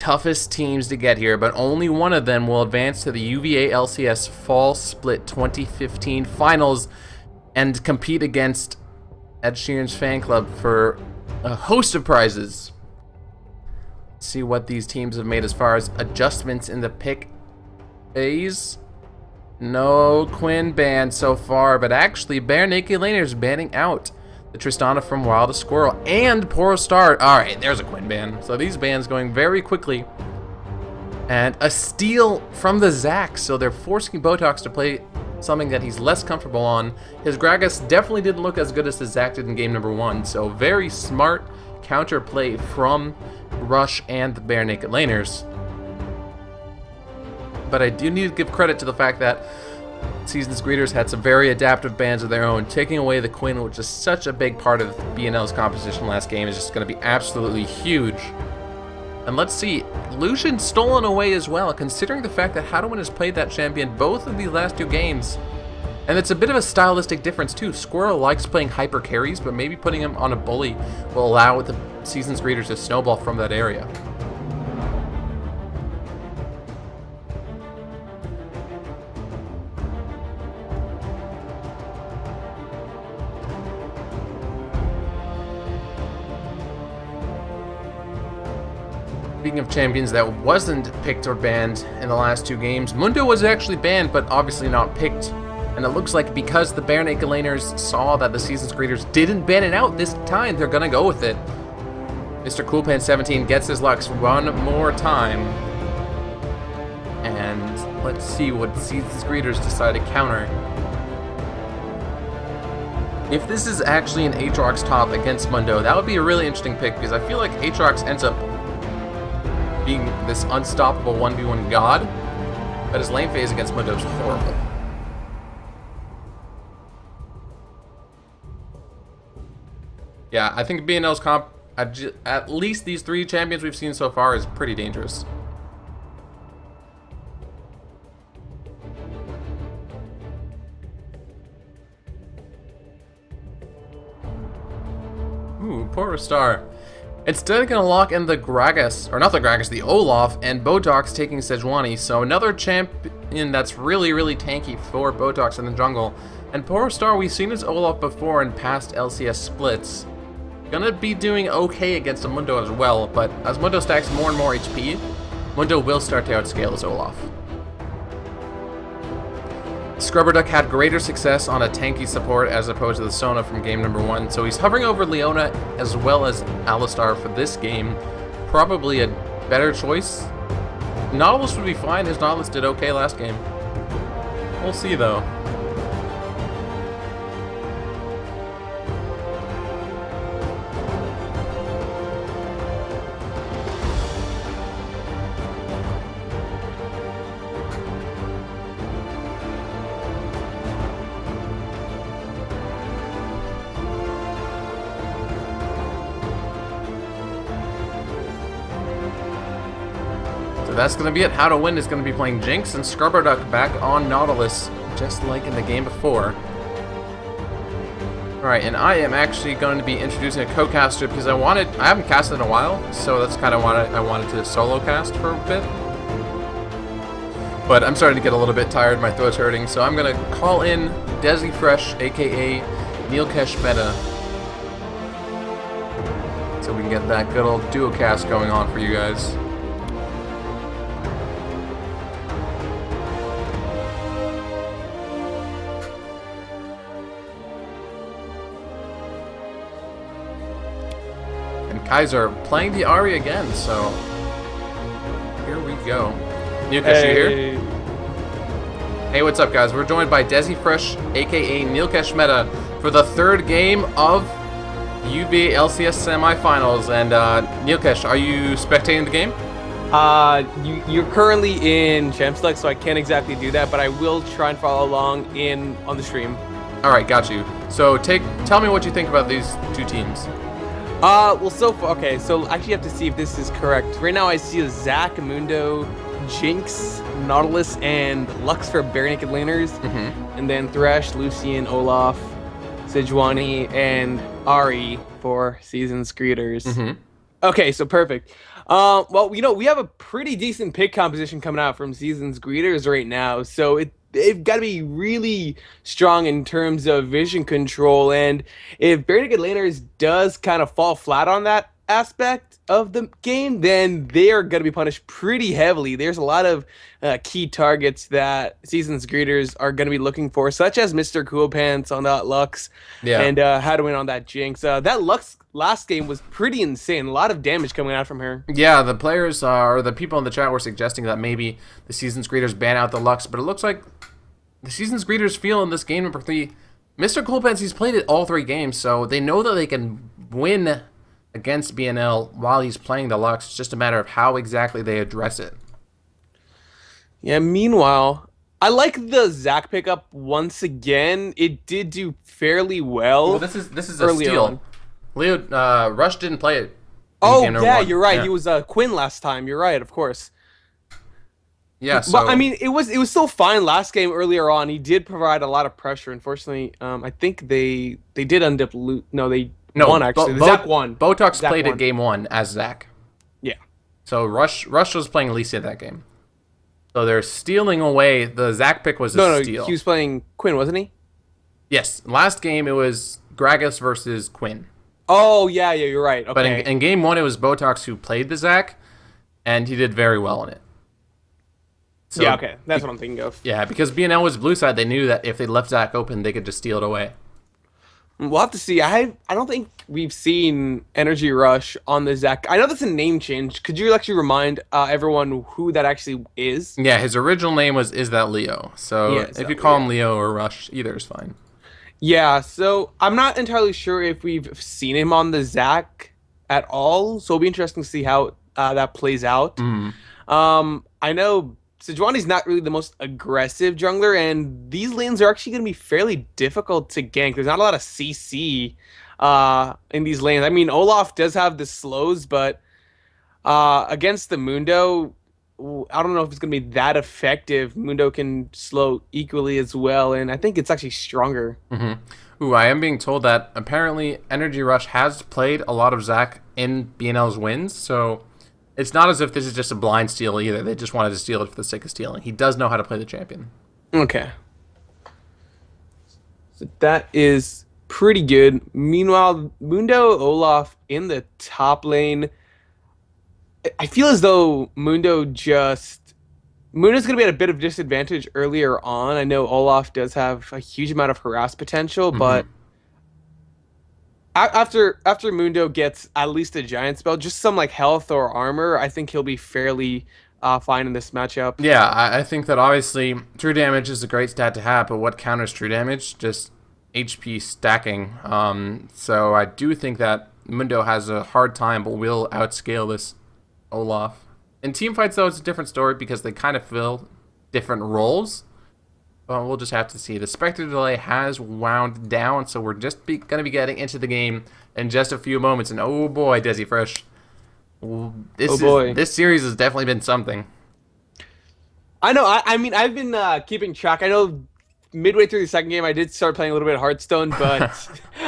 toughest teams to get here, but only one of them will advance to the UVa LCS Fall Split 2015 Finals and compete against Ed Sheeran's fan club for a host of prizes. Let's see what these teams have made as far as adjustments in the pick phase. No Quinn ban so far, but actually Bare Naked Laners banning out the Tristana from WildestSquirrel and Porostar. Alright, there's a Quinn ban. So these bans going very quickly. And a steal from the Zac, so they're forcing Botox to play something that he's less comfortable on. His Gragas definitely didn't look as good as the Zac did in game number 1, so very smart counter play from Rush and the Bare Naked Laners. But I do need to give credit to the fact that Season's Greeters had some very adaptive bans of their own. Taking away the Quinn, which is such a big part of BNL's composition last game, is just going to be absolutely huge. And let's see, Lucian stolen away as well, considering the fact that Hadouin has played that champion both of these last 2 games. And it's a bit of a stylistic difference too. Squirrel likes playing hyper carries, but maybe putting him on a bully will allow the Season's Greeters to snowball from that area. Speaking of champions that wasn't picked or banned in the last 2 games, Mundo was actually banned, but obviously not picked. And it looks like because the Bare Naked Laners saw that the Season's Greeters didn't ban it out this time, they're gonna go with it. Mr. Coolpan17 gets his Lux one more time. And let's see what Season's Greeters decide to counter. If this is actually an Aatrox top against Mundo, that would be a really interesting pick, because I feel like Aatrox ends up being this unstoppable 1v1 god, but his lane phase against Mundo is horrible. Yeah, I think BNL's comp, at least these 3 champions we've seen so far, is pretty dangerous. Ooh, Porostar. Instead of going to lock in the Gragas, or not the Gragas, the Olaf, and Botox taking Sejuani, so another champion that's really, really tanky for Botox in the jungle. And Porostar, we've seen his Olaf before in past LCS splits. Gonna be doing okay against a Mundo as well, but as Mundo stacks more and more HP, Mundo will start to outscale his Olaf. Scrubberduck had greater success on a tanky support as opposed to the Sona from game number 1, so he's hovering over Leona as well as Alistar for this game. Probably a better choice. Nautilus would be fine, his Nautilus did okay last game. We'll see though. That's going to be it. How to Win is going to be playing Jinx and Scrubberduck back on Nautilus, just like in the game before. Alright, and I am actually going to be introducing a co-caster because I haven't casted in a while, so that's kind of why I wanted to solo cast for a bit. But I'm starting to get a little bit tired, my throat's hurting, so I'm going to call in Desi Fresh, aka Neilkesh Meta, so we can get that good old duo cast going on for you guys. Kaiser playing the Ahri again, so here we go. Neilkesh, you here? Hey, what's up, guys? We're joined by Desi Fresh, aka Neilkesh Meta, for the 3rd game of UVa LCS semifinals. And Neilkesh, are you spectating the game? You're currently in Champ Select, so I can't exactly do that, but I will try and follow along on the stream. All right, got you. So tell me what you think about these 2 teams. Well, so far, okay, so actually you have to see if this is correct. Right now I see a Zac, Mundo, Jinx, Nautilus, and Lux for Bare Naked Laners, and then Thresh, Lucian, Olaf, Sejuani, and Ahri for Season's Greeters. Okay, so perfect. Well, we have a pretty decent pick composition coming out from Seasons Greeters right now, so they've got to be really strong in terms of vision control. And if Bare Naked Laners does kind of fall flat on that aspect of the game, then they are going to be punished pretty heavily. There's a lot of key targets that Seasons Greeters are going to be looking for, such as Mr. Cool Pants on that Lux, and how to win on that Jinx. That Lux last game was pretty insane. A lot of damage coming out from her. Yeah, the players or the people in the chat were suggesting that maybe the Seasons Greeters ban out the Lux, but it looks like the Seasons Greeters feel in this game number 3. Mr. Coolpants, he's played it all 3 games, so they know that they can win against BNL while he's playing the Lux. It's just a matter of how exactly they address it. Yeah, meanwhile, I like the Zac pickup once again. It did do fairly well. Well, this is a steal. On. Leo Rush didn't play it. Oh yeah, you're right. Yeah. He was Quinn last time. You're right, of course. Yeah, so... but I mean, it was still fine last game. Earlier on, he did provide a lot of pressure. Unfortunately, I think they did end up won actually. Zac won. Botox Zac played won. at game 1 as Zac. Yeah. So Rush was playing Alicia that game. So they're stealing away. The Zac pick was a steal. No, he was playing Quinn, wasn't he? Yes. Last game it was Gragas versus Quinn. Oh yeah, you're right. Okay. But in game 1 it was Botox who played the Zac, and he did very well in it. So, yeah, okay. That's what I'm thinking of. Yeah, because BNL was blue side, they knew that if they left Zac open, they could just steal it away. We'll have to see. I don't think we've seen Energy Rush on the Zac. I know that's a name change. Could you actually remind everyone who that actually is? Yeah, his original name was Is That Leo. So if you call him Leo or Rush, either is fine. Yeah, so I'm not entirely sure if we've seen him on the Zac at all. So it'll be interesting to see how that plays out. I know Sejuani's not really the most aggressive jungler, and these lanes are actually going to be fairly difficult to gank. There's not a lot of CC in these lanes. I mean, Olaf does have the slows, but against the Mundo, I don't know if it's going to be that effective. Mundo can slow equally as well, and I think it's actually stronger. Ooh, I am being told that apparently Energy Rush has played a lot of Zac in BNL's wins, so... it's not as if this is just a blind steal either. They just wanted to steal it for the sake of stealing. He does know how to play the champion. Okay. So that is pretty good. Meanwhile, Mundo, Olaf in the top lane. I feel as though Mundo's going to be at a bit of disadvantage earlier on. I know Olaf does have a huge amount of harass potential, but... After Mundo gets at least a giant spell, just some like health or armor, I think he'll be fairly fine in this matchup. Yeah, I think that obviously true damage is a great stat to have, but what counters true damage? Just HP stacking. So I do think that Mundo has a hard time, but will outscale this Olaf. In team fights, though, it's a different story because they kind of fill different roles. Well, we'll just have to see. The Spectre delay has wound down, so we're just going to be getting into the game in just a few moments. And oh boy, Desi Fresh. This series has definitely been something. I know. I mean, I've been keeping track. I know midway through the second game, I did start playing a little bit of Hearthstone, but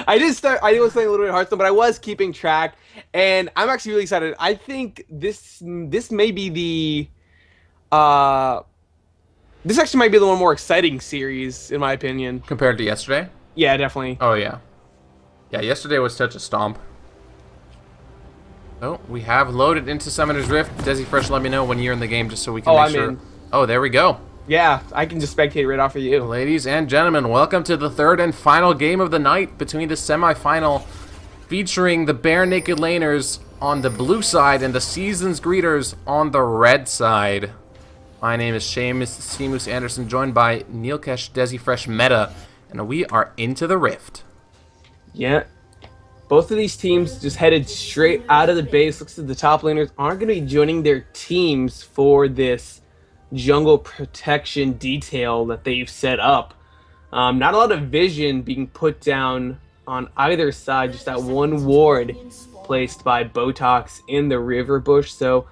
I was playing a little bit of Hearthstone, but I was keeping track, and I'm actually really excited. I think this may be the this actually might be the one more exciting series, in my opinion. Compared to yesterday? Yeah, definitely. Oh, yeah. Yeah, yesterday was such a stomp. Oh, we have loaded into Summoner's Rift. Desi Fresh, let me know when you're in the game just so we can make sure. Oh, there we go. Yeah, I can just spectate right off of you. Ladies and gentlemen, welcome to the third and final game of the night between the semifinal featuring the Bare Naked Laners on the blue side and the Seasons Greeters on the red side. My name is Seamus Anderson, joined by Neilkesh Desi Fresh Meta, and we are into the Rift. Yeah. Both of these teams just headed straight out of the base. Looks like the top laners aren't going to be joining their teams for this jungle protection detail that they've set up. Not a lot of vision being put down on either side, just that one ward placed by Botox in the river bush, so...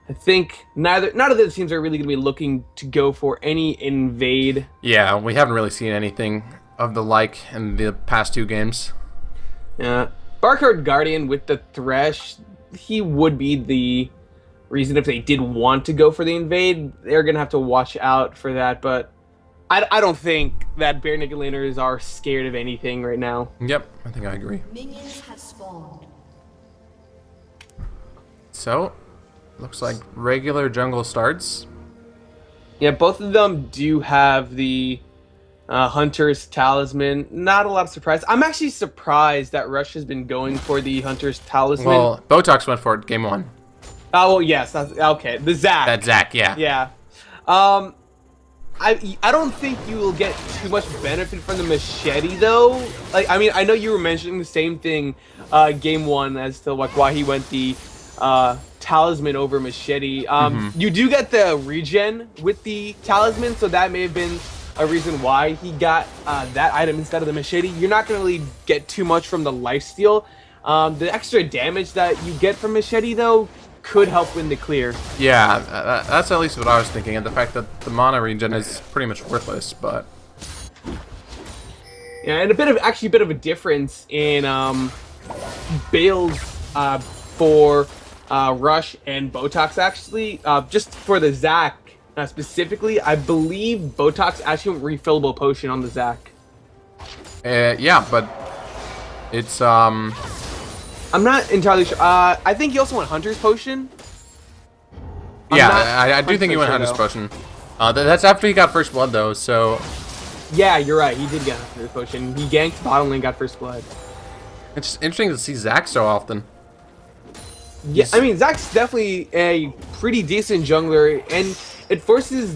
I think none of the teams are really going to be looking to go for any invade. Yeah, we haven't really seen anything of the like in the past 2 games. BarcodeGuardian with the Thresh, he would be the reason if they did want to go for the invade, they're going to have to watch out for that. But I don't think that Bare Naked Laners are scared of anything right now. Yep, I think I agree. Minions have spawned. So, looks like regular jungle starts. Yeah, both of them do have the Hunter's Talisman. Not a lot of surprise. I'm actually surprised that Rush has been going for the Hunter's Talisman. Well, Botox went for it game 1. Oh, well, yes. Okay, the Zac. That Zac, yeah. Yeah. I don't think you will get too much benefit from the machete, though. Like, I mean, I know you were mentioning the same thing game 1 as to like why he went the Talisman over machete. You do get the regen with the Talisman, so that may have been a reason why he got that item instead of the machete. You're not going to really get too much from the lifesteal. The extra damage that you get from machete, though, could help win the clear. Yeah, that's at least what I was thinking, and the fact that the mana regen is pretty much worthless, but... Yeah, and a bit of a difference in builds for Rush and Botox, actually. Just for the Zac specifically, I believe Botox actually went refillable potion on the Zac. Yeah, but it's I'm not entirely sure. I think he also went Hunter's Potion. I do think he went Hunter's Potion. That's after he got First Blood, though, so... Yeah, you're right. He did get Hunter's Potion. He ganked bottom lane, got First Blood. It's interesting to see Zac so often. Yeah, I mean, Zac's definitely a pretty decent jungler, and it forces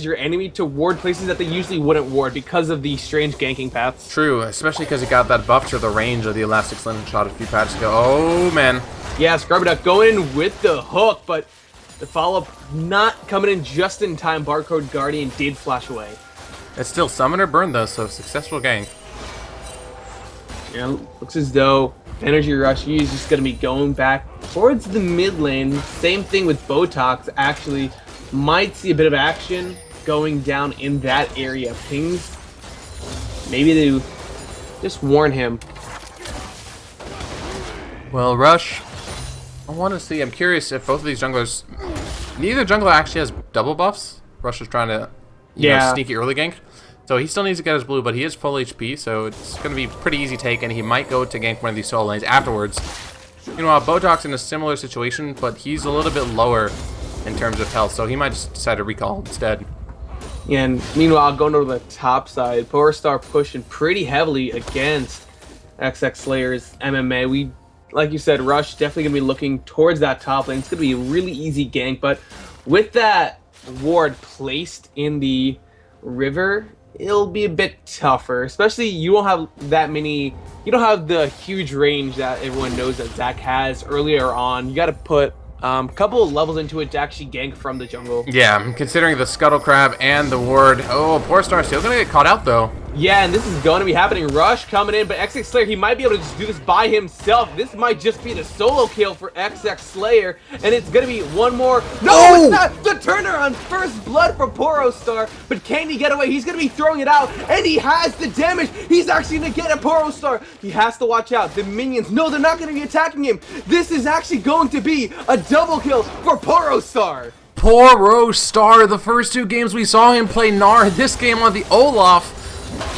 your enemy to ward places that they usually wouldn't ward because of the strange ganking paths. True, especially because he got that buff to the range of the Elastic Slingshot a few patches ago. Oh, man. Yeah, Scrubberduck going in with the hook, but the follow-up not coming in just in time. BarcodeGuardian did flash away. It's still Summoner Burn, though, so successful gank. Yeah, looks as though Energy Rush is just going to be going back towards the mid lane. Same thing with Botox, actually. Might see a bit of action going down in that area. Pings. Maybe they just warn him. Well, Rush, I want to see. I'm curious if both of these junglers... Neither jungler actually has double buffs. Rush is trying to you know, sneaky early gank. So he still needs to get his blue, but he is full HP, so it's going to be pretty easy take, and he might go to gank one of these solo lanes afterwards. Meanwhile, Botox in a similar situation, but he's a little bit lower in terms of health, so he might just decide to recall instead. Yeah, and meanwhile, going over the top side, Powerstar pushing pretty heavily against XX Slayer's MMA. Like you said, Rush definitely going to be looking towards that top lane. It's going to be a really easy gank, but with that ward placed in the river, it'll be a bit tougher. Especially you don't have that many, you don't have the huge range that everyone knows that Zac has earlier on. You got to put a couple of levels into it to actually gank from the jungle. Yeah, considering the Scuttle Crab and the ward. Oh, Powerstar still going to get caught out, though. Yeah, and this is going to be happening. Rush coming in, but XX Slayer, he might be able to just do this by himself. This might just be the solo kill for XX Slayer, and it's going to be one more. No, it's not! The Turner on first blood for Powerstar, but can he get away? He's going to be throwing it out, and he has the damage. He's actually going to get a Powerstar. He has to watch out. The minions, no, they're not going to be attacking him. This is actually going to be a double kill for Powerstar. Powerstar, the first two games we saw him play Gnar, this game on the Olaf.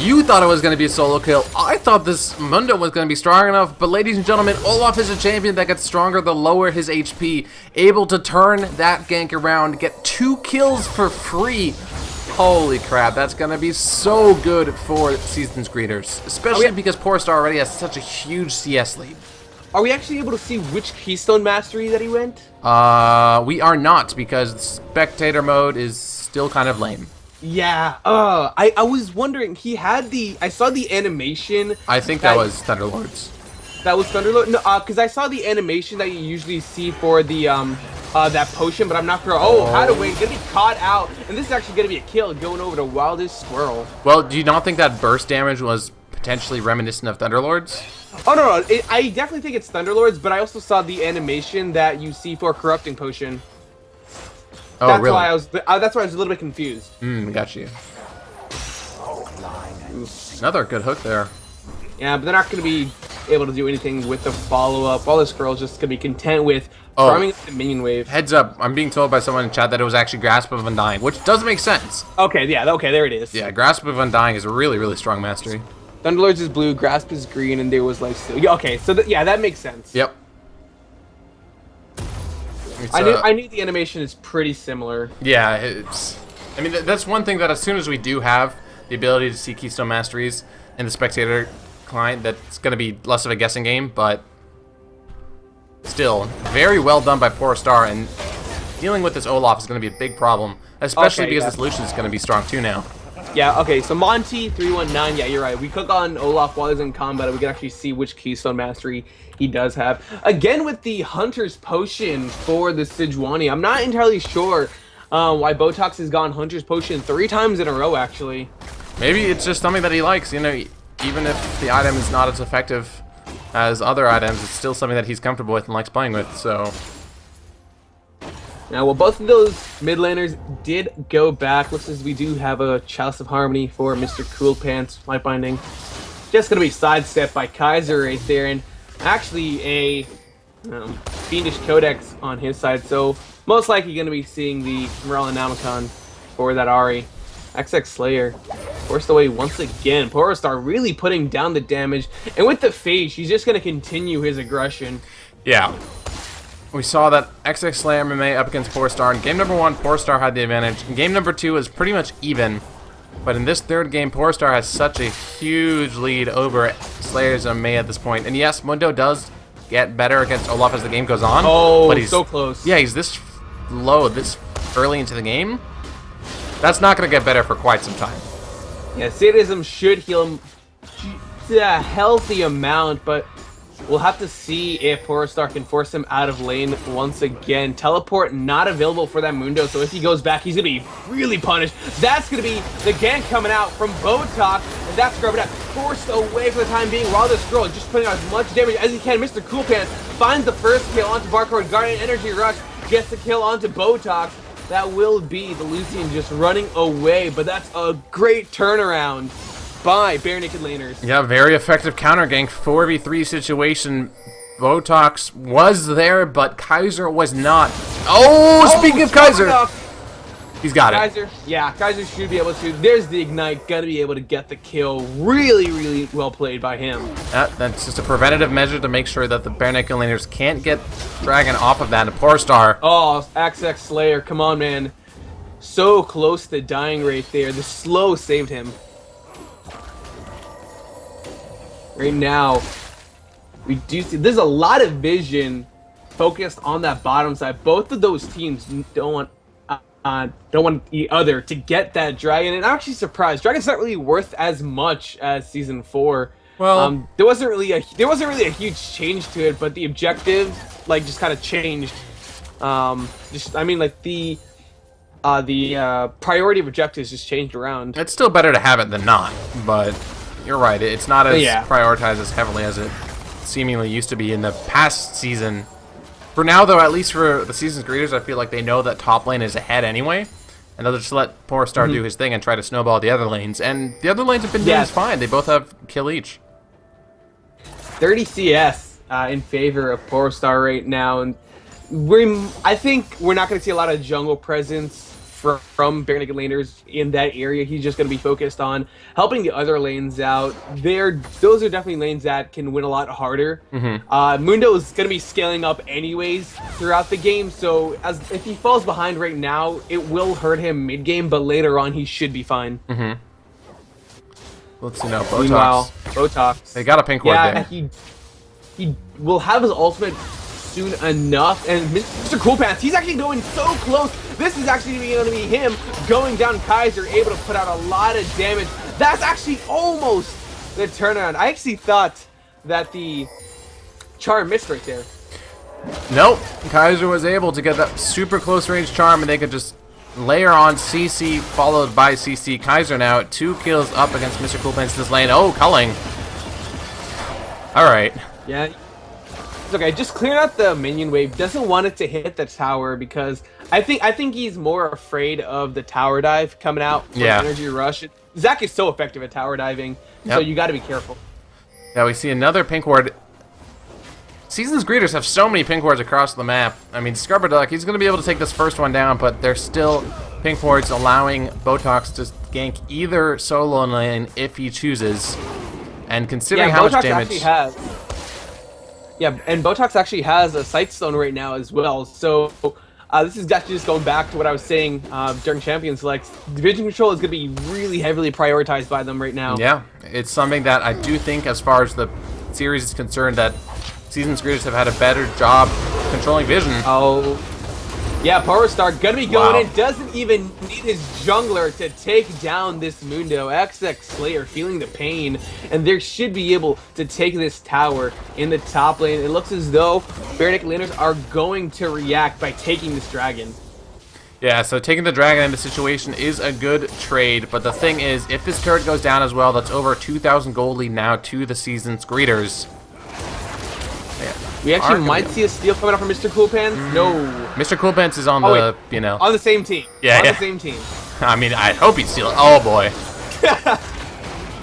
You thought it was going to be a solo kill. I thought this Mundo was going to be strong enough, but ladies and gentlemen, Olaf is a champion that gets stronger the lower his HP. Able to turn that gank around, get 2 kills for free. Holy crap, that's going to be so good for Season's Greeters, especially because Powerstar already has such a huge CS lead. Are we actually able to see which Keystone Mastery that he went? We are not, because spectator mode is still kind of lame. Yeah, I was wondering, he had I saw the animation. I think that was Thunderlords. That was Thunderlord? No, because I saw the animation that you usually see for the, that potion, but I'm not sure. Oh, Hadaway gonna be caught out, and this is actually gonna be a kill going over to WildestSquirrel. Well, do you not think that burst damage was potentially reminiscent of Thunderlords? Oh, no, I definitely think it's Thunderlords, but I also saw the animation that you see for Corrupting Potion. Oh, that's really? Why that's why I was a little bit confused. Got you. Another good hook there. Yeah, but they're not going to be able to do anything with the follow-up. WildestSquirrel just going to be content with farming the minion wave. Heads up, I'm being told by someone in chat that it was actually Grasp of Undying, which does make sense. Okay, yeah, okay, there it is. Yeah, Grasp of Undying is a really, really strong mastery. Thunderlords is blue, Grasp is green, and there was Lifesteal. Yeah, okay, so yeah, that makes sense. Yep. I knew the animation is pretty similar. Yeah, I mean, that's one thing that as soon as we do have the ability to see Keystone Masteries in the spectator client, that's going to be less of a guessing game, but still, very well done by Poor Star, and dealing with this Olaf is going to be a big problem, especially because this Lucian is going to be strong too now. Yeah, okay, so Monty 319, yeah, you're right. We click on Olaf while he's in combat, and we can actually see which Keystone Mastery he does have. Again, with the Hunter's Potion for the Sejuani, I'm not entirely sure why Botox has gone Hunter's Potion 3 times in a row, actually. Maybe it's just something that he likes, you know, even if the item is not as effective as other items, it's still something that he's comfortable with and likes playing with, so... Now, well, both of those mid laners did go back. Looks as we do have a Chalice of Harmony for Mr. Cool Pants Light Binding. Just going to be sidestepped by Kaiser right there, and actually a Fiendish Codex on his side, so most likely going to be seeing the Morellonomicon for that Ahri. XX Slayer forced away once again. Porostar really putting down the damage, and with the Phage, he's just going to continue his aggression. Yeah. We saw that XX Slayer MMA up against Poor Star. In game number 1, Poor Star had the advantage. In game number 2 is pretty much even. But in this third game, Poor Star has such a huge lead over Slayer's MMA at this point. And yes, Mundo does get better against Olaf as the game goes on. Oh, but he's so close. Yeah, he's this low, this early into the game. That's not going to get better for quite some time. Yeah, Sadism should heal him a healthy amount, but we'll have to see if Porostar can force him out of lane once again. Teleport not available for that Mundo, so if he goes back, he's going to be really punished. That's going to be the gank coming out from Botox, and that's Scrub that forced away for the time being. WildestSquirrel just putting out as much damage as he can. Mr. Cool Pants finds the first kill onto BarcodeGuardian. Energy Rush gets the kill onto Botox. That will be the Lucian just running away, but that's a great turnaround by Bare Naked Laners. Yeah, very effective counter gank, 4v3 situation. Botox was there, but Kaiser was not. Oh, speaking of Kaiser, he's got it. Yeah, Kaiser should be able to. There's the Ignite, gonna be able to get the kill. Really, really well played by him. That's just a preventative measure to make sure that the Bare Naked Laners can't get Dragon off of that. And Poor Star. Oh, XX Slayer, come on, man. So close to dying right there. The slow saved him. Right now, we do see there's a lot of vision focused on that bottom side. Both of those teams don't want the other to get that dragon, and I'm actually surprised. Dragon's not really worth as much as season 4. Well, there wasn't really a huge change to it, but the objective just kind of changed. I mean, like the priority of objectives just changed around. It's still better to have it than not, but you're right. It's not as prioritized as heavily as it seemingly used to be in the past season. For now, though, at least for the season's creators, I feel like they know that top lane is ahead anyway, and they'll just let Poor Star do his thing and try to snowball the other lanes. And the other lanes have been doing fine. They both have kill each. 30 CS in favor of Poor Star right now, and I think we're not going to see a lot of jungle presence from Bare Naked Laners in that area. He's just going to be focused on helping the other lanes out. Those are definitely lanes that can win a lot harder. Mundo is going to be scaling up anyways throughout the game, so if he falls behind right now, it will hurt him mid-game, but later on he should be fine. Let's see now, Botox. Meanwhile, Botox. They got a pink ward there. He will have his ultimate soon enough, and Mr. Cool Pants, he's actually going so close. This is actually going to be him going down Kaiser, able to put out a lot of damage. That's actually almost the turnaround. I actually thought that the charm missed right there. Nope, Kaiser was able to get that super close range charm, and they could just layer on CC followed by CC. Kaiser now 2 kills up against Mr. Cool Pants in this lane. Oh, culling. Alright. Yeah. It's okay, just clear out the minion wave. Doesn't want it to hit the tower because I think he's more afraid of the tower dive coming out from Energy Rush. Zac is so effective at tower diving, so you got to be careful. Yeah, we see another pink ward. Season's Greeters have so many pink wards across the map. I mean, Scrubber Duck, he's going to be able to take this first one down, but there's still pink wards allowing Botox to gank either solo lane if he chooses. And considering how much damage... And Botox actually has a Sightstone right now as well, so this is actually just going back to what I was saying during Champions Select. Division control is going to be really heavily prioritized by them right now. Yeah, it's something that I do think, as far as the series is concerned, that Season's Greeters have had a better job controlling vision. Oh, yeah, PowerStar gonna be going in. Doesn't even need his jungler to take down this Mundo. XX Slayer feeling the pain, and they should be able to take this tower in the top lane. It looks as though Bare Naked Laners are going to react by taking this dragon. Yeah, so taking the dragon in the situation is a good trade, but the thing is, if this turret goes down as well, that's over 2,000 gold lead now to the Season's Greeters. We actually might see a steal coming out from Mr. Coolpants. No. Mr. Coolpants is on the, you know... On the same team. Yeah, the same team. I mean, I hope he'd steal it. Oh, boy.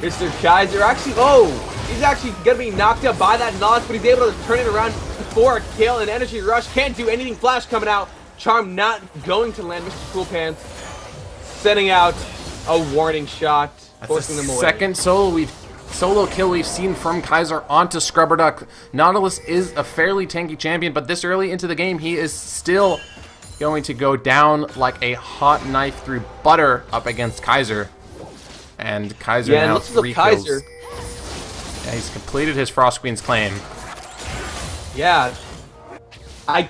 Mr. Kaiser actually... Oh! He's actually going to be knocked out by that knowledge, but he's able to turn it around for a kill. And Energy Rush can't do anything. Flash coming out. Charm not going to land Mr. Coolpants. Sending out a warning shot. Forcing them away. Second solo kill we've seen from Kaiser onto Scrubber Duck. Nautilus is a fairly tanky champion, but this early into the game, he is still going to go down like a hot knife through butter up against Kaiser. And Kaiser now 3 kills. Yeah, he's completed his Frost Queen's claim. Yeah. I'm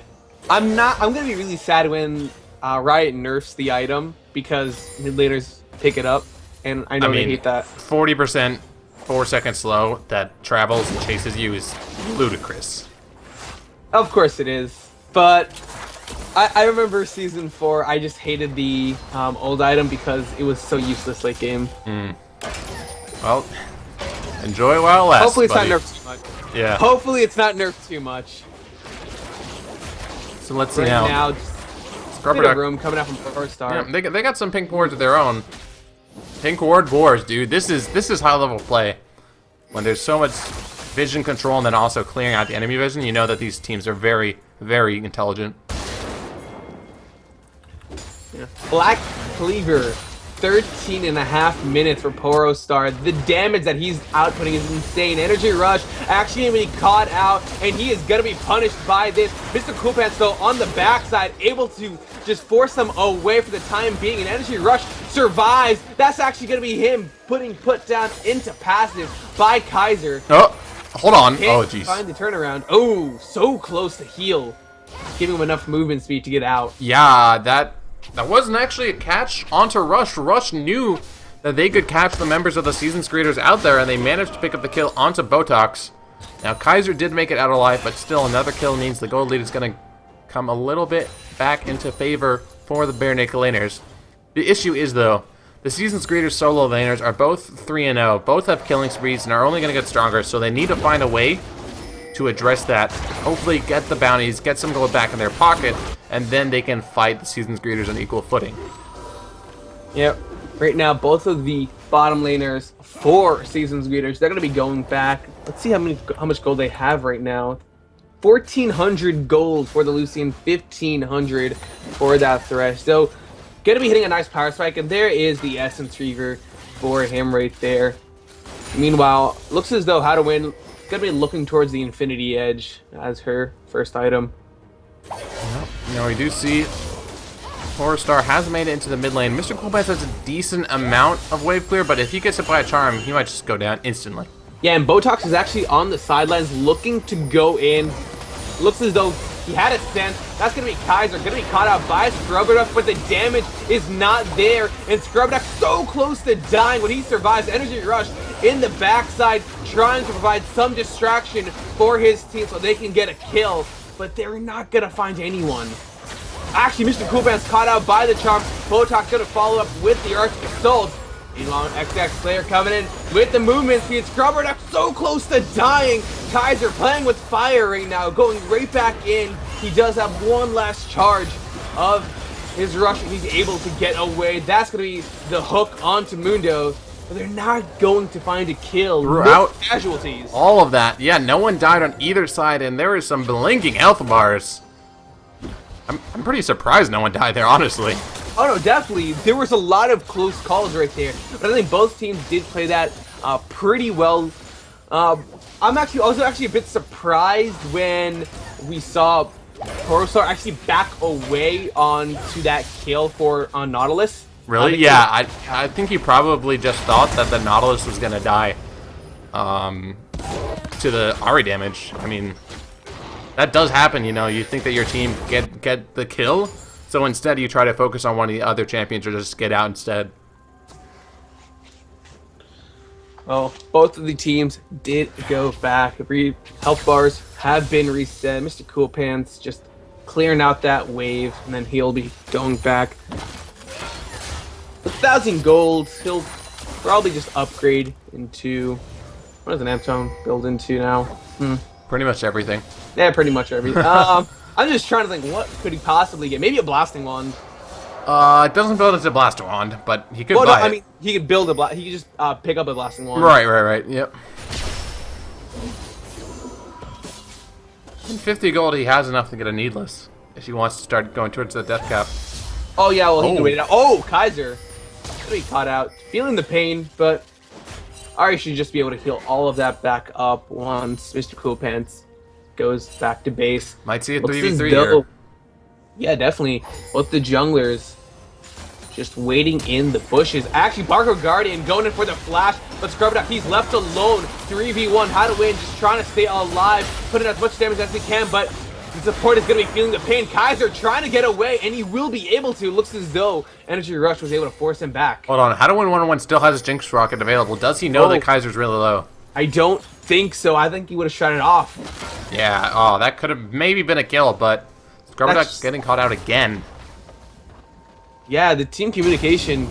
gonna be really sad when Riot nerfs the item, because mid laners pick it up, and I know they hate that. 40% 4-second slow that travels and chases you is ludicrous. Of course it is, but I remember Season 4, I just hated the old item because it was so useless late game. Well, enjoy while it lasts, Hopefully it's buddy. not nerfed too much. Yeah. Hopefully it's not nerfed too much. So let's see right now. Scrubber Duck room coming out from PowerStar. Yeah, they got some pink wards of their own. Pink ward wars, dude. This is high level play. When there's so much vision control and then also clearing out the enemy vision, you know that these teams are very, very intelligent. Yeah. Black Cleaver, 13.5 minutes for PowerStar. The damage that he's outputting is insane. Energy Rush actually going to be caught out, and he is going to be punished by this. Mr. Coolpants, though, on the backside, able to just force them away for the time being, and Energy Rush survives. That's actually going to be him put down into passive by Kaiser. Oh, hold on. Can't oh, jeez. find the turnaround. Oh, so close to heal. Giving him enough movement speed to get out. Yeah, that wasn't actually a catch onto Rush. Rush knew that they could catch the members of the Season's Greeters out there, and they managed to pick up the kill onto Botox. Now, Kaiser did make it out alive, but still another kill means the gold lead is going to come a little bit back into favor for the Bare Naked Laners. The issue is, though, the Season's Greeters solo laners are both 3-0, both have killing sprees, and are only going to get stronger, so they need to find a way to address that. Hopefully get the bounties, get some gold back in their pocket, and then they can fight the Season's Greeters on equal footing. Yep. Right now, both of the bottom laners for Season's Greeters, they're going to be going back. Let's see how much gold they have right now. 1,400 gold for the Lucian, 1,500 for that Thresh. So, going to be hitting a nice power spike, and there is the Essence Reaver for him right there. Meanwhile, looks as though How to Win going to be looking towards the Infinity Edge as her first item. Well, now we do see PowerStar has made it into the mid lane. Mr. Coolpants has a decent amount of wave clear, but if he gets hit by a charm, he might just go down instantly. Yeah, and Botox is actually on the sidelines looking to go in. Looks as though he had a sense. That's going to be Kaiser, going to be caught out by Scrubber Duck, but the damage is not there. And Scrubber Duck so close to dying when he survives. Energy Rush in the backside, trying to provide some distraction for his team so they can get a kill. But they're not going to find anyone. Actually, Mr. Coolpants caught out by the charm. Botox going to follow up with the Arctic Assault. Meanwhile, XX Slayer coming in with the movement speed. Scrubber Duck so close to dying. Kaiser playing with fire right now, going right back in. He does have one last charge of his rush, and he's able to get away. That's going to be the hook onto Mundo. but they're not going to find a kill. Throughout no casualties. all of that, yeah, no one died on either side, and there is some blinking health bars. I'm pretty surprised no one died there, honestly. Oh no, definitely. There was a lot of close calls right there, but I think both teams did play that pretty well. I was actually a bit surprised when we saw Porostar actually back away onto that kill for Nautilus. Really? Yeah, I think he probably just thought that the Nautilus was gonna die to the Ari damage. I mean, that does happen, you know. You think that your team get the kill, so instead you try to focus on one of the other champions or just get out instead. Well, both of the teams did go back. Health bars have been reset. Mr. Cool Pants just clearing out that wave, and then he'll be going back. 1,000 gold. He'll probably just upgrade into... What does an Amtone build into now? Pretty much everything. Yeah, pretty much everything. I'm just trying to think, what could he possibly get? Maybe a blasting wand. It doesn't build as a blaster wand, but he could buy it. I mean, he could build he could just pick up a blasting wand. Right. Yep. In 50 gold, he has enough to get a needless if he wants to start going towards the death cap. Oh yeah, well he can wait it out. Oh, Kaiser, gonna be caught out, feeling the pain, but Ari should just be able to heal all of that back up once Mr. Cool Pants goes back to base. Might see a Looks 3v3 as though- here. Yeah, definitely. Both the junglers just waiting in the bushes. Actually, BarcodeGuardian going in for the flash, but Scrubberduck, he's left alone. 3v1, how to win, just trying to stay alive, putting as much damage as he can, but the support is going to be feeling the pain. Kaiser trying to get away, and he will be able to. Looks as though Energy Rush was able to force him back. Hold on, how to win 1-on-1 still has his Jinx Rocket available. Does he know that Kaiser's really low? I don't think so. I think he would have shot it off. Yeah, oh, that could have maybe been a kill, but Scrubberduck getting caught out again. Yeah, the team communication,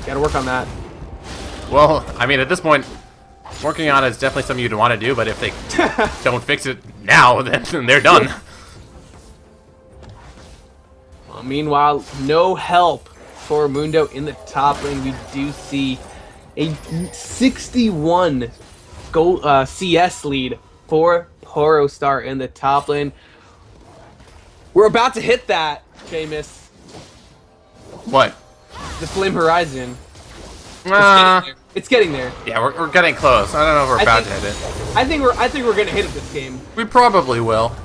gotta work on that. Well, I mean, at this point, working on it is definitely something you'd want to do, but if they don't fix it now, then they're done. Meanwhile, no help for Mundo in the top lane. We do see a 61 goal CS lead for Porostar in the top lane. We're about to hit that, Seamus. What? The Flame Horizon. It's getting there. Yeah, we're getting close. I don't know if we're about to hit it. I think we're gonna hit it this game. We probably will.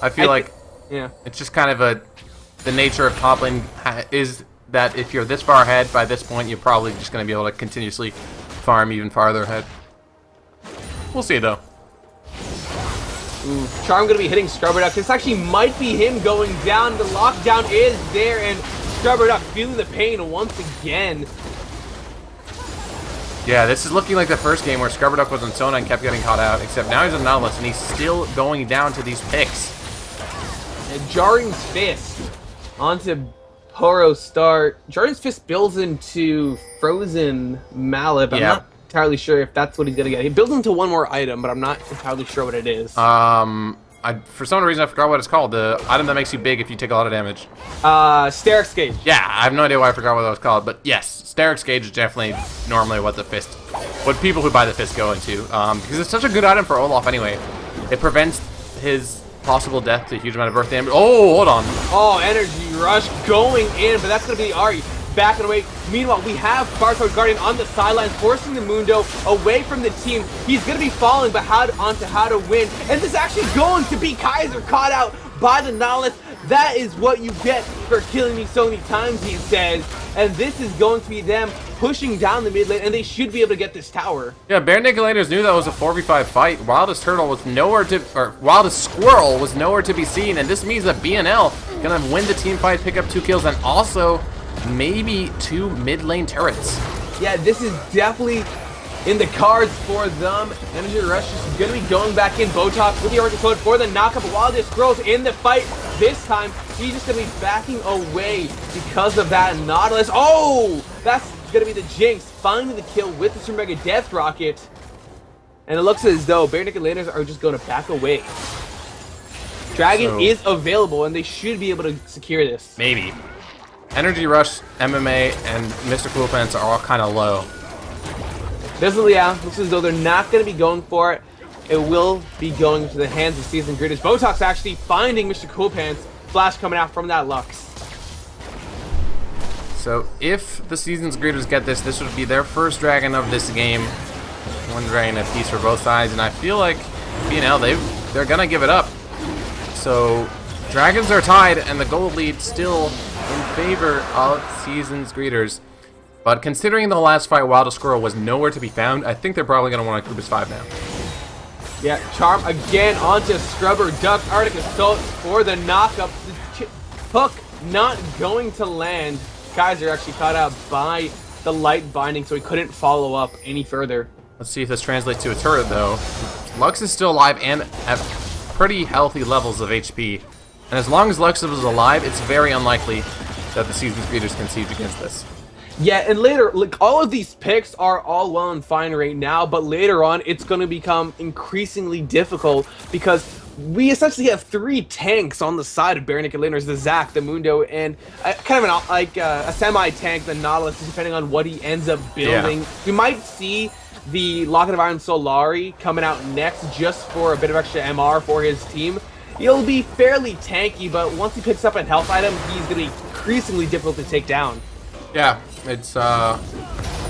I feel like yeah, it's just kind of the nature of top lane is that if you're this far ahead by this point, you're probably just going to be able to continuously farm even farther ahead. We'll see though. Ooh, Charm gonna be hitting Scrubberduck. This actually might be him going down. The lockdown is there, and Scrubberduck feeling the pain once again. Yeah, this is looking like the first game where Scrubberduck was on Sona and kept getting caught out, except now he's on Nautilus and he's still going down to these picks. And Jarring's Fist onto Porostar. Jarring's Fist builds into Frozen Malib. I'm not entirely sure if that's what he's gonna get. He builds into one more item, but I'm not entirely sure what it is. For some reason I forgot what it's called. The item that makes you big if you take a lot of damage. Sterix Gauge. Yeah, I have no idea why I forgot what that was called, but yes, Sterix Gauge is definitely normally what people who buy the fist go into. Because it's such a good item for Olaf anyway. It prevents his possible death to a huge amount of burst damage. Oh, hold on. Oh, Energy Rush going in, but that's gonna be Ari backing away. Meanwhile, we have BarcodeGuardian on the sidelines, forcing the Mundo away from the team. He's going to be falling, but onto how to win. And this is actually going to be Kaiser caught out by the Nautilus. That is what you get for killing me so many times, he says. And this is going to be them pushing down the mid lane, and they should be able to get this tower. Yeah, Bare Naked Laners knew that was a 4v5 fight. WildestSquirrel was WildestSquirrel was nowhere to be seen, and this means that BNL gonna win the team fight, pick up 2 kills, and also maybe 2 mid lane turrets. Yeah, this is definitely in the cards for them. Energy Rush is going to be going back in. Botox with the Oracle Code for the knockup. WildestSquirrel's in the fight this time. He's just going to be backing away because of that Nautilus. Oh, that's going to be the Jinx finding the kill with the Super Mega Death Rocket. And it looks as though Bare Naked Laners are just going to back away. Dragon is available, and they should be able to secure this. Maybe. Energy Rush, MMA, and Mr. Cool Pants are all kind of low. Looks as though they're not going to be going for it. It will be going to the hands of Seasoned Greeters. Botox actually finding Mr. Coolpants. Flash coming out from that Lux. So if the Seasoned Greeters get this, this would be their first dragon of this game. One dragon apiece for both sides, and I feel like BNL, they're going to give it up. So dragons are tied, and the gold lead still in favor of Seasoned Greeters. But considering the last fight, WildestSquirrel was nowhere to be found, I think they're probably going to want to Kubus 5 now. Yeah, Charm again onto Scrubber Duck. Arctic Assault for the knockup. The hook not going to land. Kaiser actually caught out by the light binding, so he couldn't follow up any further. Let's see if this translates to a turret, though. Lux is still alive and at pretty healthy levels of HP. And as long as Lux is alive, it's very unlikely that the Seasoned Greeters can siege against this. Yeah, and later, like, all of these picks are all well and fine right now, but later on, it's going to become increasingly difficult because we essentially have 3 tanks on the side of Bare Naked Laners, the Zac, the Mundo, and kind of a semi-tank, the Nautilus, depending on what he ends up building. Yeah. We might see the Locket of Iron Solari coming out next just for a bit of extra MR for his team. He'll be fairly tanky, but once he picks up a health item, he's going to be increasingly difficult to take down. Yeah, it's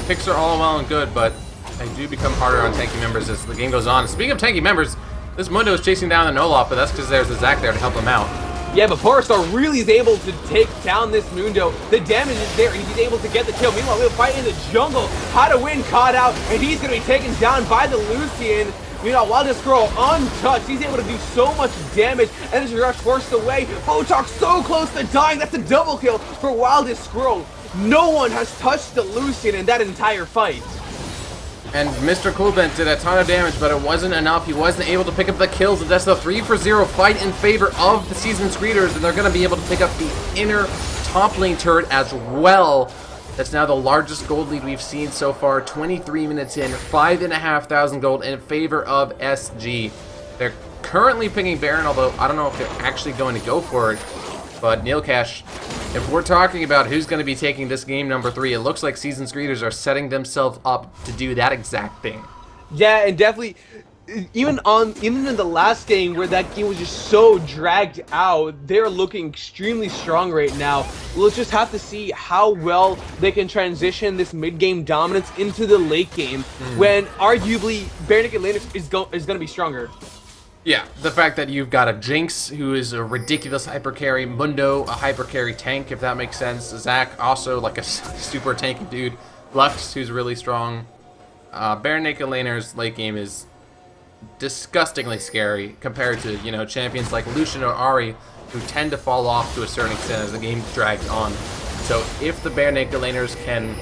picks are all well and good, but they do become harder on tanky members as the game goes on. Speaking of tanky members, this Mundo is chasing down the Nolop, but that's because there's a Zac there to help him out. Yeah, but Porostar really is able to take down this Mundo. The damage is there, and he's able to get the kill. Meanwhile, we'll fight in the jungle. How to win caught out, and he's going to be taken down by the Lucian. Meanwhile, WildestSquirrel untouched. He's able to do so much damage, and as Rush forced away, Botox so close to dying. That's a double kill for WildestSquirrel. No one has touched the Lucian in that entire fight. And Mr. Coolbent did a ton of damage, but it wasn't enough. He wasn't able to pick up the kills, and that's a 3-for-0 fight in favor of the Seasoned Greeters, and they're going to be able to pick up the inner top lane turret as well. That's now the largest gold lead we've seen so far. 23 minutes in, 5,500 gold in favor of SG. They're currently picking Baron, although I don't know if they're actually going to go for it. But Neilcash, if we're talking about who's going to be taking this game number 3, it looks like Seasoned Greeters are setting themselves up to do that exact thing. Yeah, and definitely, even in the last game where that game was just so dragged out, they're looking extremely strong right now. We'll just have to see how well they can transition this mid-game dominance into the late game, when arguably Bare Naked Laners is going to be stronger. Yeah, the fact that you've got a Jinx, who is a ridiculous hyper carry, Mundo, a hyper carry tank, if that makes sense, Zac, also like a super tanky dude, Lux, who's really strong. Bare Naked Laners late game is disgustingly scary compared to, you know, champions like Lucian or Ahri, who tend to fall off to a certain extent as the game drags on. So if the Bare Naked Laners can,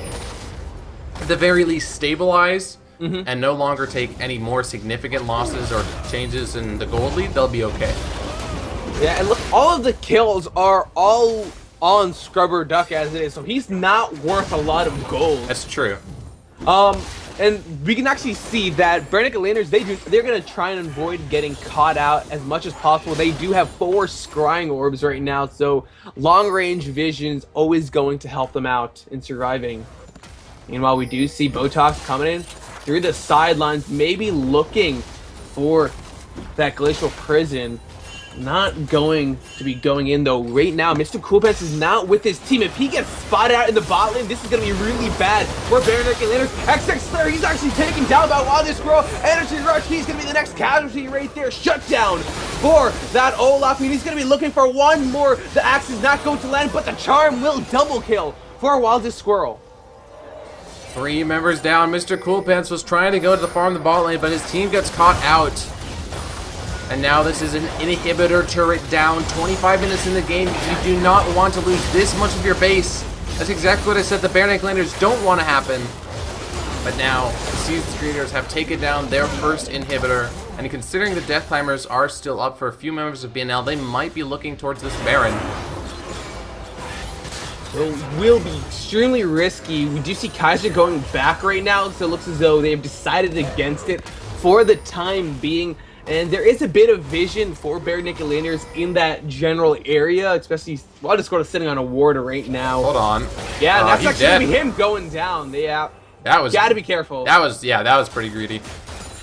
at the very least, stabilize and no longer take any more significant losses or changes in the gold lead, they'll be okay. Yeah, and look, all of the kills are all on Scrubber Duck as it is, so he's not worth a lot of gold. That's true. And we can actually see that Bare Naked Laners, they're going to try and avoid getting caught out as much as possible. They do have 4 scrying orbs right now, so long-range vision's always going to help them out in surviving. Meanwhile, we do see Botox coming in through the sidelines, maybe looking for that Glacial Prison. Not going to be going in, though. Right now, Mr. Coolpants is not with his team. If he gets spotted out in the bot lane, this is going to be really bad for Bare Naked Laners. XX Slayer, he's actually taken down by WildestSquirrel. Energy Rush, he's going to be the next casualty right there. Shut down for that Olaf. And he's going to be looking for one more. The axe is not going to land, but the charm will double kill for WildestSquirrel. 3 members down. Mr. Coolpants was trying to go to the farm the bot lane, but his team gets caught out. And now this is an inhibitor turret down. 25 minutes in the game. You do not want to lose this much of your base. That's exactly what I said the Bare Naked Laners don't want to happen. But now, the Seasoned Greeters have taken down their first inhibitor. And considering the Death Climbers are still up for a few members of BNL, they might be looking towards this Baron. It will be extremely risky. We do see Kaiser going back right now, so it looks as though they've decided against it for the time being. And there is a bit of vision for Bare Naked Laners in that general area, especially WildestSquirrel is sitting on a ward right now. Hold on. Yeah, that's actually going to be him going down. Yeah. That was Gotta be careful. That was pretty greedy.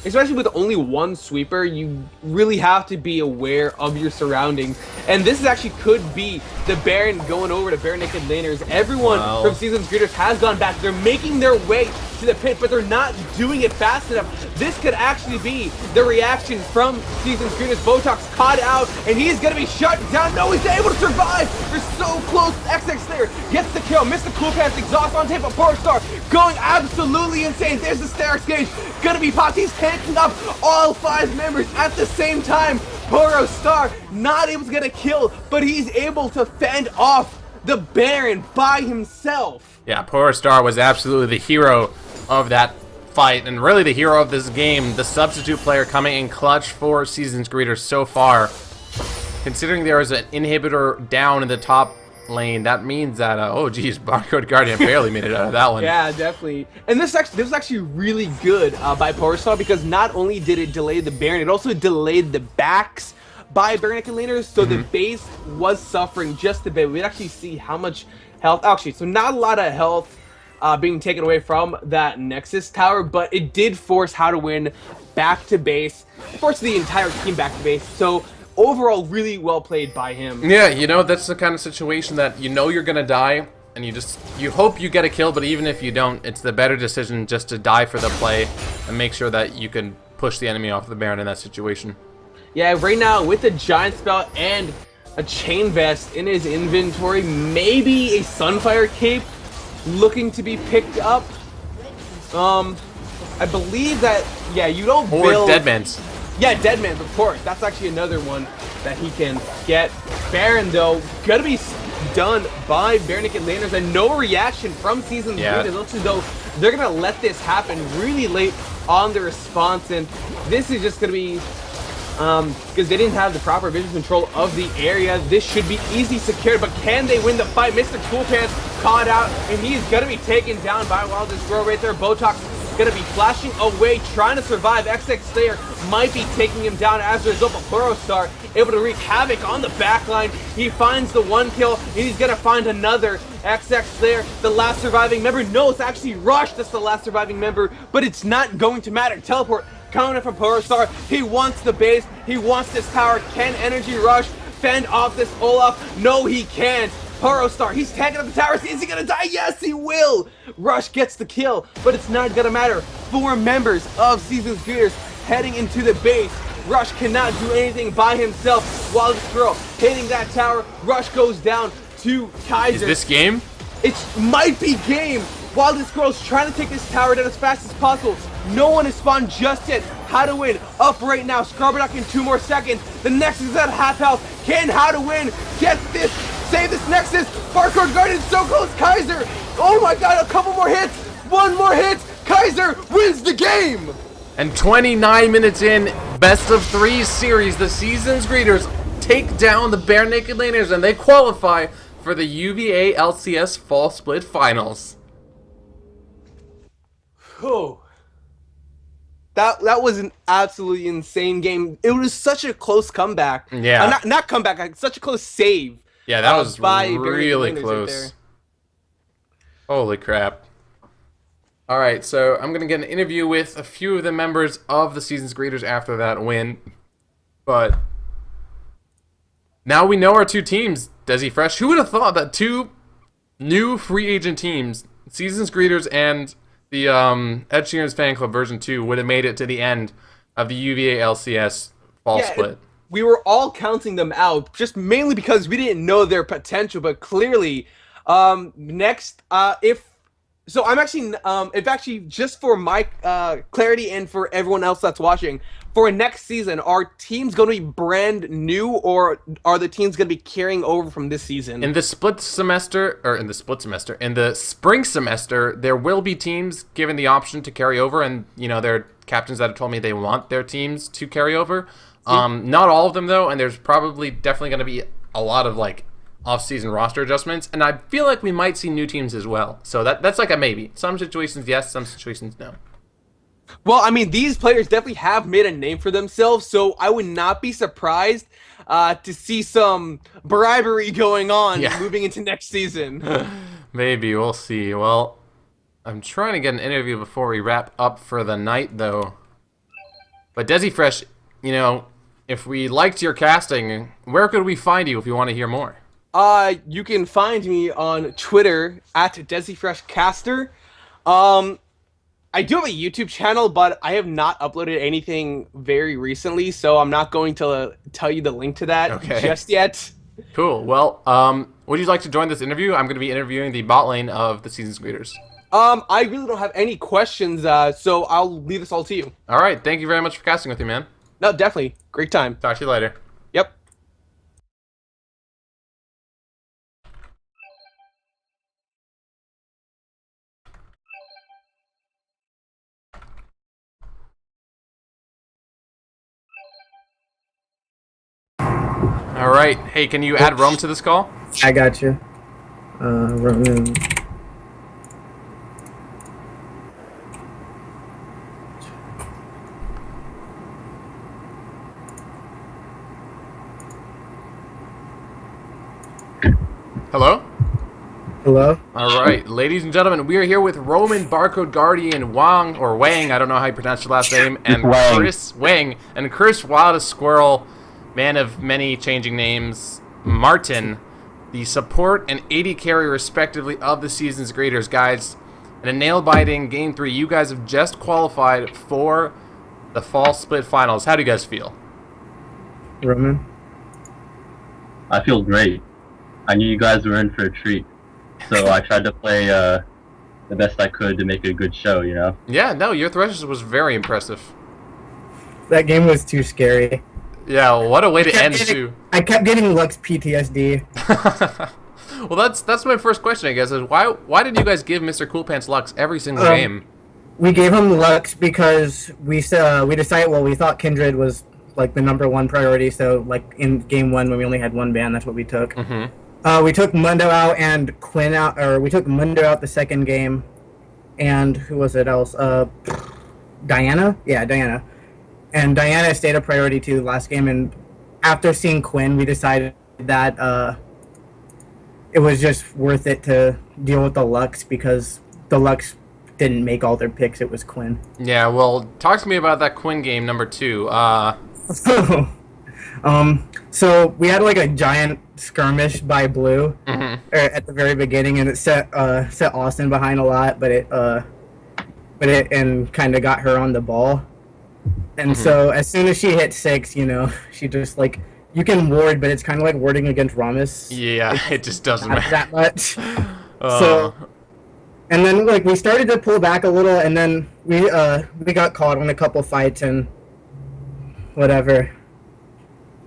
Especially with only one sweeper, you really have to be aware of your surroundings. And this is actually could be the Baron going over to bare naked laners. Everyone from Season's Greeters has gone back. They're making their way to the pit, but they're not doing it fast enough. This could actually be the reaction from Season's Greeters. Botox caught out, and he's gonna be shut down. No, he's able to survive. They're so close. XX there gets the kill. Mr. Cool Pants exhaust on tape of Star going absolutely insane. There's the Starix gauge. Gonna be popped. He's tanking up all 5 members at the same time. Star not able to get a kill, but he's able to fend off the Baron by himself. Yeah, Star was absolutely the hero of that fight, and really the hero of this game. The substitute player coming in clutch for Season's Greeters so far. Considering there was an inhibitor down in the top lane, that means that oh geez, BarcodeGuardian barely made it out of that one. Yeah, definitely. And this was actually really good by Star, because not only did it delay the Baron, it also delayed the backs by bare naked laners, so the base was suffering just a bit. We'd actually see how much health, actually, so not a lot of health being taken away from that Nexus tower, but it did force How to Win back to base, forced the entire team back to base. So overall, really well played by him. Yeah, you know, that's the kind of situation that you know you're gonna die, and you hope you get a kill, but even if you don't, it's the better decision just to die for the play and make sure that you can push the enemy off the Baron in that situation. Yeah, right now with a Giant Spell and a Chain Vest in his inventory, maybe a Sunfire Cape looking to be picked up. I believe that, yeah, you don't build... Or Deadman's. Yeah, Deadman's, of course. That's actually another one that he can get. Baron, though, gonna be done by bare naked laners, and no reaction from Season's Greeters. It looks as though they're gonna let this happen really late on the response, and this is just gonna be because they didn't have the proper vision control of the area. This should be easy secured, but can they win the fight? Mr. Cool Pants caught out, and he's gonna be taken down by WildestSquirrel right there. Botox gonna be flashing away, trying to survive. XX Slayer might be taking him down as a result, but Star able to wreak havoc on the backline. He finds the 1 kill, and he's gonna find another. XX Slayer, the last surviving member. No, it's actually Rush that's the last surviving member, but it's not going to matter. Teleport coming in from Star. He wants the base. He wants this tower. Can Energy Rush fend off this Olaf? No, he can't. Star, he's tagging up the towers. Is he gonna die? Yes, he will. Rush gets the kill, but it's not gonna matter. 4 members of Season's Greeters heading into the base. Rush cannot do anything by himself. WildestSquirrel hitting that tower. Rush goes down to Kaiser. Is this game? It might be game. WildestSquirrel's trying to take this tower down as fast as possible. No one has spawned just yet. How to Win up right now. Scrubberduck in 2 more seconds. The Nexus is at half health. Can How to Win get this? Save this Nexus. BarcodeGuardian so close. Kaiser. Oh my god, a couple more hits. 1 more hit. Kaiser wins the game. And 29 minutes in, best of 3 series, the Season's Greeters take down the bare naked laners, and they qualify for the UVa LCS Fall Split Finals. Oh, that was an absolutely insane game. It was such a close comeback. Yeah, not comeback, like such a close save. Yeah, that was really close. Right, holy crap. All right, so I'm gonna get an interview with a few of the members of the Season's Greeters after that win, but now we know our 2 teams. Desi Fresh, who would have thought that 2 new free agent teams, Season's Greeters and the Ed Sheeran's Fan Club version 2, would have made it to the end of the UVA LCS Fall Split? We were all counting them out, just mainly because we didn't know their potential, but clearly, next, if actually just for my clarity and for everyone else that's watching, for next season, are teams going to be brand new, or are the teams going to be carrying over from this season? In the spring semester, there will be teams given the option to carry over, and you know, there are captains that have told me they want their teams to carry over. Not all of them though, and there's definitely going to be a lot of like off-season roster adjustments, and I feel like we might see new teams as well. So that's like a maybe. Some situations yes, some situations no. Well, I mean, these players definitely have made a name for themselves, so I would not be surprised to see some bribery going on moving into next season. Maybe, we'll see. Well, I'm trying to get an interview before we wrap up for the night, though. But Desi Fresh, you know, if we liked your casting, where could we find you if you want to hear more? You can find me on Twitter at DesiFreshCaster. I do have a YouTube channel, but I have not uploaded anything very recently, so I'm not going to tell you the link to that just yet. Cool. Well, would you like to join this interview? I'm going to be interviewing the bot lane of the season's greeters. I really don't have any questions, so I'll leave this all to you. All right. Thank you very much for casting with me, man. No, definitely. Great time. Talk to you later. Yep. All right. Hey, can you add Rome to this call? I got you. Roman. Hello? Hello? All right. Ladies and gentlemen, we are here with Roman BarcodeGuardian Wang, or Wang, I don't know how you pronounce your last name, and Chris Wang, and Chris WildestSquirrel, man of many changing names, Martin, the support and AD carry respectively of the season's greeters. Guys, in a nail-biting Game 3, you guys have just qualified for the Fall Split Finals. How do you guys feel? Roman? I feel great. I knew you guys were in for a treat, so I tried to play the best I could to make a good show, you know? Yeah, no, your Threshers was very impressive. That game was too scary. Yeah, what a way to end, too. I kept getting Lux PTSD. Well, that's my first question, I guess, is why did you guys give Mr. Cool Pants Lux every single game? We gave him Lux because we decided, well, we thought Kindred was like the #1 priority, so like in game 1 when we only had one ban, that's what we took. Mm-hmm. We took Mundo out and Quinn out, or we took Mundo out the second game, and who was it else? Diana? Yeah, Diana. And Diana stayed a priority too last game, and after seeing Quinn, we decided that it was just worth it to deal with the Lux, because the Lux didn't make all their picks, it was Quinn. Yeah, well, talk to me about that Quinn game #2. So we had like a giant skirmish by blue at the very beginning, and it set Austin behind a lot, but it kind of got her on the ball. And so as soon as she hit 6, you know, she just like, you can ward, but it's kind of like warding against Ramus. Yeah, it just doesn't matter that much. So, and then like we started to pull back a little, and then we got caught on a couple fights and whatever.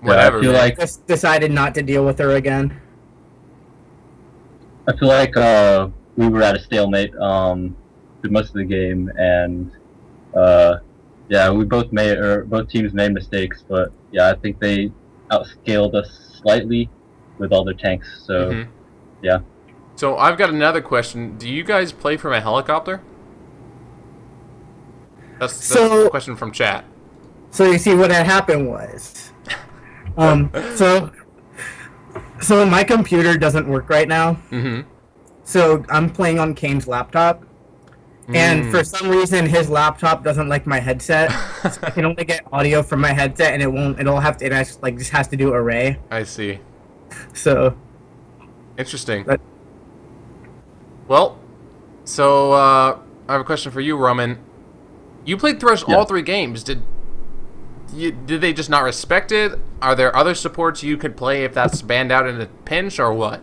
Whatever. I feel like Just decided not to deal with her again. I feel like we were at a stalemate for most of the game, and yeah, both teams made mistakes, but yeah, I think they outscaled us slightly with all their tanks. So yeah. So I've got another question. Do you guys play from a helicopter? That's a question from chat. So you see what had happened was, so my computer doesn't work right now. So I'm playing on Kane's laptop, and for some reason his laptop doesn't like my headset. So I can only get audio from my headset, and it just has to do array. I see. So interesting. Well, so I have a question for you, Roman. You played Thresh all 3 games. Did they just not respect it? Are there other supports you could play if that's banned out in a pinch, or what?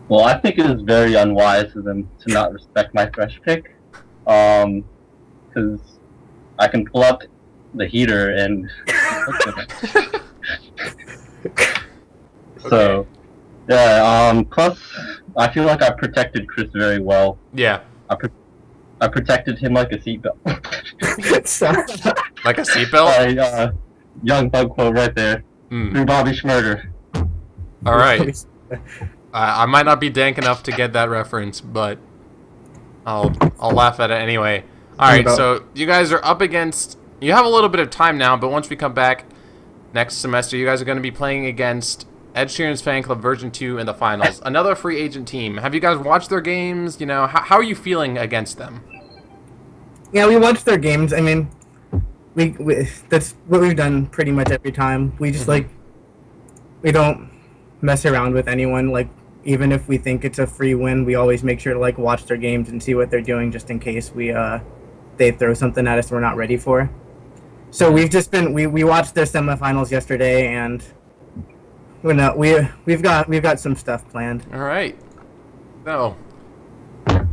Well, I think it is very unwise of them to not respect my Thresh pick, because I can pull up the heater and so yeah. Plus, I feel like I protected Chris very well. Yeah. I protected him like a seatbelt. Like a seatbelt? Young bug quote right there. Through Bobby Schmurder. All right. I might not be dank enough to get that reference, but I'll laugh at it anyway. All right, so you guys are up against. You have a little bit of time now, but once we come back next semester, you guys are going to be playing against Ed Sheeran's Fan Club version 2 in the finals. Another free agent team. Have you guys watched their games? You know, how are you feeling against them? Yeah, we watched their games. I mean, we that's what we've done pretty much every time. We just like we don't mess around with anyone. Like even if we think it's a free win, we always make sure to like watch their games and see what they're doing, just in case they throw something at us we're not ready for. So we've just been we watched their semifinals yesterday, and we've got some stuff planned. All right. So,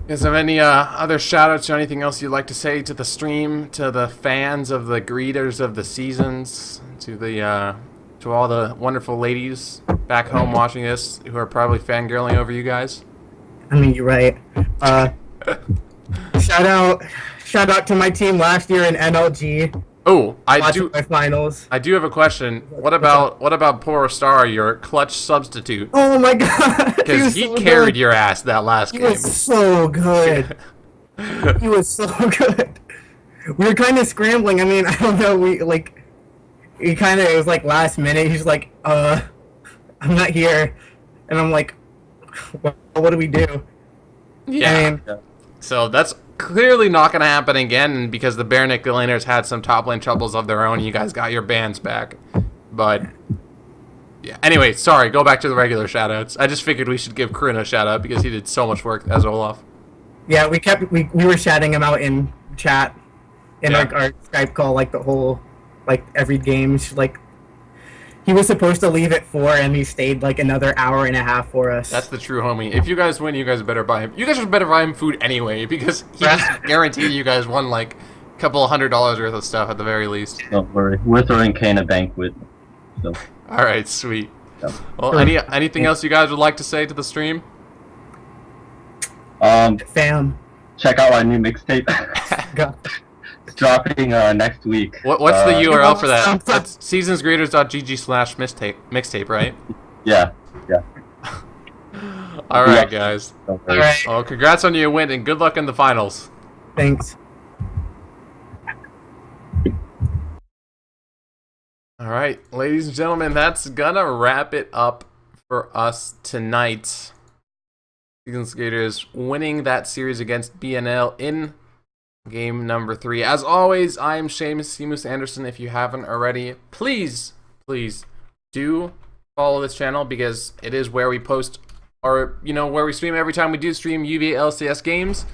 is there any other shout-outs or anything else you'd like to say to the stream, to the fans of the greeters of the seasons, to all the wonderful ladies back home watching this who are probably fangirling over you guys? I mean, you're right. Shout out to my team last year in NLG. Oh, I watching my finals. do have a question. What about poor Star, your clutch substitute? Oh my god! Because he carried your ass that last game. He was so good. He was so good. We were kind of scrambling. I mean, I don't know. It was like last minute. He's like, I'm not here, and I'm like, what do we do? Yeah. I mean, so that's clearly not going to happen again because the Bare Nickel Laners had some top lane troubles of their own. You guys got your bands back. But, yeah. Anyway, sorry. Go back to the regular shoutouts. I just figured we should give Corinne a shout out because he did so much work as Olaf. Yeah, we were shouting him out in chat in like our Skype call, like the whole, like every game. Like he was supposed to leave at 4 and he stayed like another hour and a half for us. That's the true homie. If you guys win, you guys better buy him. You guys should better buy him food anyway because he just guaranteed you guys won like a couple $100 worth of stuff at the very least. Don't worry, we're throwing Kane a banquet. So. All right, sweet. Yeah. Well, anything else you guys would like to say to the stream? Fam. Check out our new mixtape. It's dropping next week. What's the URL for that? That's seasonsgreeters.gg/mixtape, right? Yeah. All right, guys. All right. Well, congrats on your win and good luck in the finals. Thanks. All right, ladies and gentlemen, that's gonna wrap it up for us tonight. Season Skaters winning that series against BNL in game number 3. As always, I am Seamus Anderson. If you haven't already, please do follow this channel because it is where we post or where we stream every time we do stream UVa LCS games.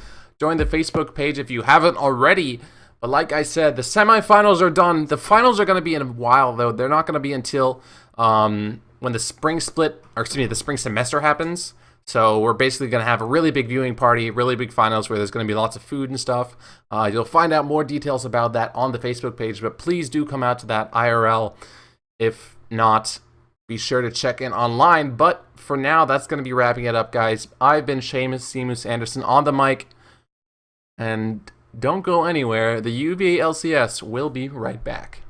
Join the Facebook page if you haven't already. But like I said, the semifinals are done. The finals are going to be in a while though. They're not going to be until when the spring the spring semester happens. So we're basically going to have a really big viewing party, really big finals where there's going to be lots of food and stuff. You'll find out more details about that on the Facebook page, but please do come out to that IRL. If not, be sure to check in online. But for now, that's going to be wrapping it up, guys. I've been Seamus Anderson on the mic. And don't go anywhere. The UVA LCS will be right back.